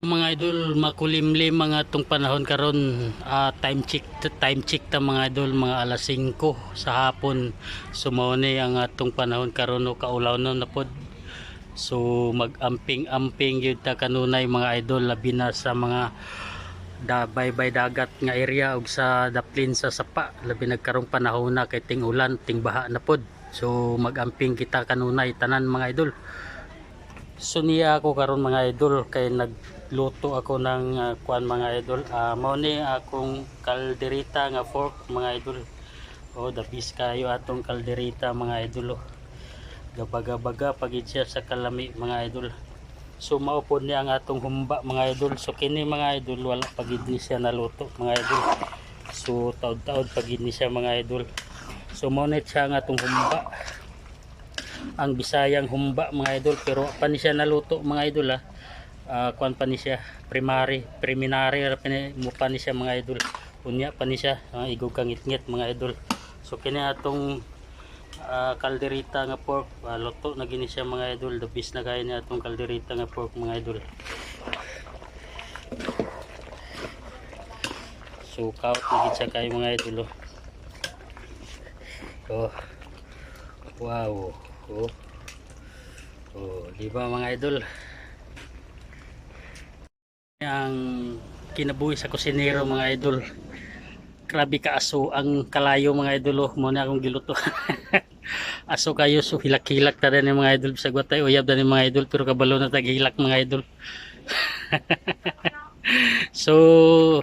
Mga idol, makulimlim mga tong panahon karon, time check ta mga idol, mga alas 5 sa hapon. So mao ni ang atong panahon karon no, kaulaw no na pod. So mag-amping gyud ta kanunay mga idol, labi na sa mga baybay dagat nga area ug sa daplin sa sapa, labi nagkarong panahon na kay ting ulan, ting baha na pod. So mag-amping kita kanunay tanan mga idol. So niya ako karon mga idol kay nagluto ako ng kuan mga idol. Mao ni akong kalderita nga fork mga idol. Oh, the best kayo atong kalderita mga idol. Oh. Gabaga-baga pagid siya sa kalami mga idol. So mao pod ni ang atong humba mga idol. So kini mga idol wala pagid ni siya naluto mga idol. So taud-taud pagid ni siya mga idol. So mao ni siya ang atong humba. Ang bisayang humba mga idol, pero pa ni siya naluto mga idol kuan pa ni siya preliminary mo pa ni siya mga idol, unya pa ni siya igog kang ngit mga idol. So kini atong kalderita nga pork, luto na gini siya mga idol, the best na kaya ni atong kalderita nga pork mga idol. So kaut na gid siya kay mga idol. Oh, wow. Di ba mga idol? Ang kinabuhi sa kusinero mga idol. Grabe ka aso ang kalayo mga idol. Mo na akong giluto. Aso kayo so hilak-hilak ta din mga idol sa gwatay uyab din mga idol, pero kabalo na tagihilak mga idol. So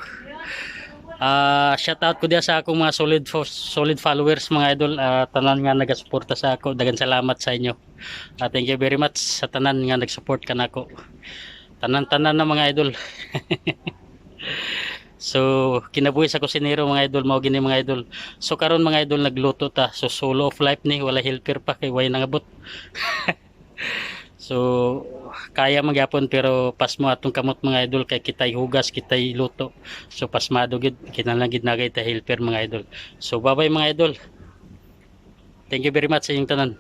shout out ko dia sa akong mga solid followers mga idol, tanan nga nagasuporta sa ako, dagan salamat sa inyo. Thank you very much sa tanan nga nagsupport kanako, tanan na mga idol. So kinabuhi sa kusinero mga idol, mao gini mga idol. So karon mga idol nagluto ta, so solo of life ni, wala helper pa kay way nangabot. So kaya magyapon, pero pasmo atong kamot mga idol kay kitay hugas, kitay luto. So pasmado gid kinahanglan gid nagay ta helper mga idol. So bye bye mga idol. Thank you very much sa inyong tanan.